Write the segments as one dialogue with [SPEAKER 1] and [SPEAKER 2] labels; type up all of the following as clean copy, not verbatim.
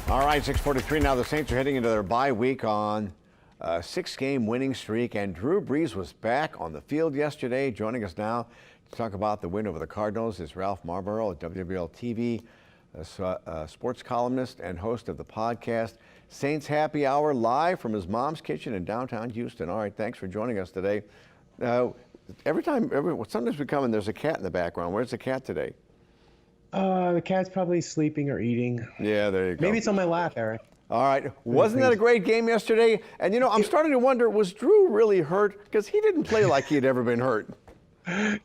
[SPEAKER 1] All right, 6:43 now. The Saints are heading into their bye week on a 6-game winning streak, and Drew Brees was back on the field yesterday. Joining us now to talk about the win over the Cardinals is Ralph Marlboro, a WWL TV sports columnist and host of the podcast Saints Happy Hour, live from his mom's kitchen in downtown Houston. All right, thanks for joining us today. Sometimes we come and there's a cat in the background. Where's the cat today?
[SPEAKER 2] The cat's probably sleeping or eating.
[SPEAKER 1] Yeah, there you go.
[SPEAKER 2] Maybe it's on my lap, Eric.
[SPEAKER 1] All right. Wasn't that a great game yesterday? And, you know, I'm starting to wonder, was Drew really hurt? Because he didn't play like he had ever been hurt.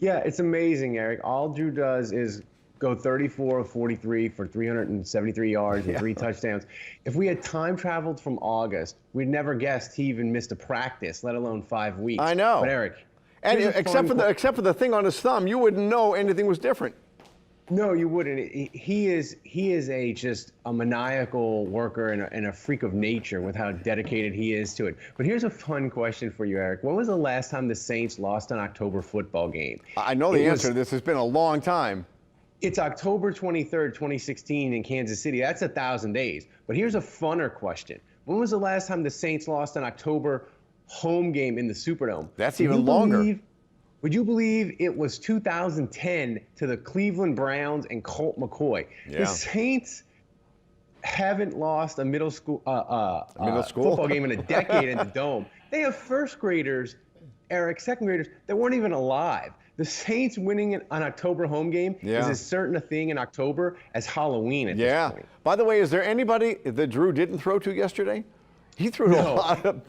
[SPEAKER 2] Yeah, it's amazing, Eric. All Drew does is go 34 of 43 for 373 yards and 3 touchdowns. If we had time traveled from August, we'd never guessed he even missed a practice, let alone 5 weeks.
[SPEAKER 1] I know.
[SPEAKER 2] But, Eric.
[SPEAKER 1] And except for the thing on his thumb, you wouldn't know anything was different.
[SPEAKER 2] No, you wouldn't. He is just a maniacal worker and a freak of nature with how dedicated he is to it. But here's a fun question for you, Eric. When was the last time the Saints lost an October football game?
[SPEAKER 1] I know the answer to this. Has been a long time.
[SPEAKER 2] It's October 23rd, 2016 in Kansas City. That's 1,000 days. But here's a funner question. When was the last time the Saints lost an October home game in the Superdome?
[SPEAKER 1] That's even longer.
[SPEAKER 2] Would you believe it was 2010 to the Cleveland Browns and Colt McCoy?
[SPEAKER 1] Yeah.
[SPEAKER 2] The Saints haven't lost a middle school football game in a decade in the Dome. They have first graders, Eric, second graders, that weren't even alive. The Saints winning an October home game is as certain a thing in October as Halloween at this point.
[SPEAKER 1] By the way, is there anybody that Drew didn't throw to yesterday? He threw a lot of...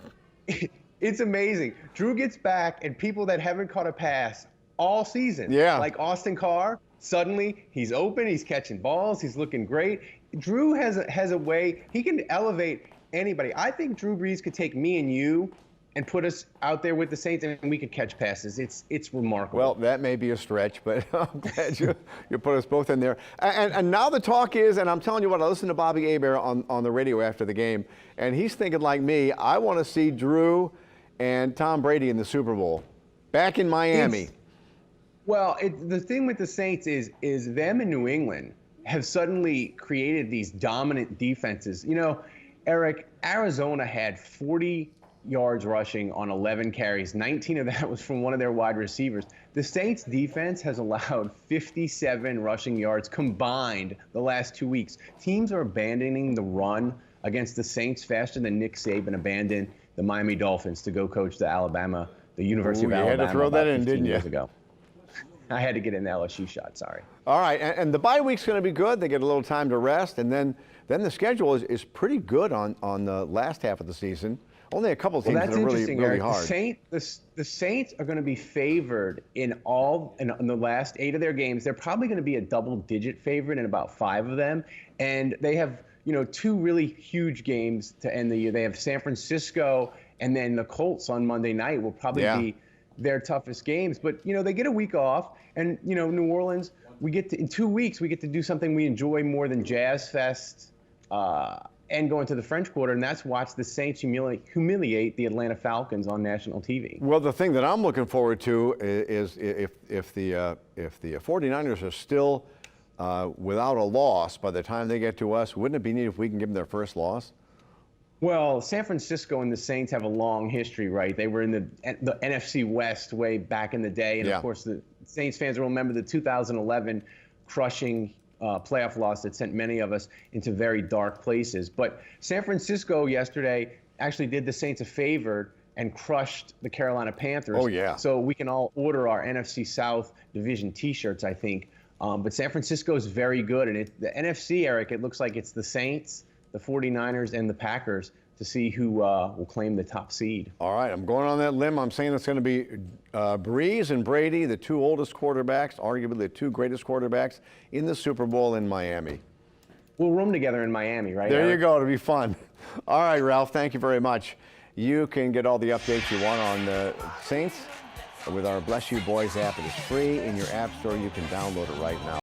[SPEAKER 2] It's amazing. Drew gets back, and people that haven't caught a pass all season, like Austin Carr, suddenly he's open, he's catching balls, he's looking great. Drew has a way, he can elevate anybody. I think Drew Brees could take me and you and put us out there with the Saints, and we could catch passes. It's remarkable.
[SPEAKER 1] Well, that may be a stretch, but I'm glad you put us both in there. And now the talk is, and I'm telling you what, I listened to Bobby Hebert on the radio after the game, and he's thinking like me, I want to see Drew and Tom Brady in the Super Bowl, back in Miami.
[SPEAKER 2] The thing with the Saints is them in New England have suddenly created these dominant defenses. You know, Eric, Arizona had 40 yards rushing on 11 carries. 19 of that was from one of their wide receivers. The Saints defense has allowed 57 rushing yards combined the last 2 weeks. Teams are abandoning the run against the Saints faster than Nick Saban abandoned the Miami Dolphins to go coach the University of Alabama.
[SPEAKER 1] You had to throw that in, didn't you?
[SPEAKER 2] Years ago. I had to get an LSU shot, sorry.
[SPEAKER 1] All right, and the bye week's going to be good. They get a little time to rest, and then the schedule is pretty good on the last half of the season. Only a couple of teams that are really hard.
[SPEAKER 2] The Saints are going to be favored in the last 8 of their games. They're probably going to be a double-digit favorite in about 5 of them, and they have 2 really huge games to end the year. They have San Francisco, and then the Colts on Monday night will probably be their toughest games. But they get a week off, and New Orleans, in 2 weeks we get to do something we enjoy more than Jazz Fest and going to the French Quarter, and that's watch the Saints humiliate the Atlanta Falcons on national TV.
[SPEAKER 1] Well, the thing that I'm looking forward to is if the 49ers are still without a loss by the time they get to us, wouldn't it be neat if we can give them their first loss?
[SPEAKER 2] Well, San Francisco and the Saints have a long history, right? They were in the NFC West way back in the day, and of course the Saints fans will remember the 2011 crushing playoff loss that sent many of us into very dark places. But San Francisco yesterday actually did the Saints a favor and crushed the Carolina Panthers.
[SPEAKER 1] Oh, yeah.
[SPEAKER 2] So we can all order our NFC South division T-shirts, I think. But San Francisco is very good. And the NFC, Eric, it looks like it's the Saints, the 49ers, and the Packers to see who will claim the top seed.
[SPEAKER 1] All right, I'm going on that limb. I'm saying it's going to be Brees and Brady, the 2 oldest quarterbacks, arguably the 2 greatest quarterbacks in the Super Bowl in Miami.
[SPEAKER 2] We'll room together in Miami, right,
[SPEAKER 1] There
[SPEAKER 2] Eric?
[SPEAKER 1] you go. It'll be fun. All right, Ralph, thank you very much. You can get all the updates you want on the Saints with our Bless You Boys app. It is free in your app store. You can download it right now.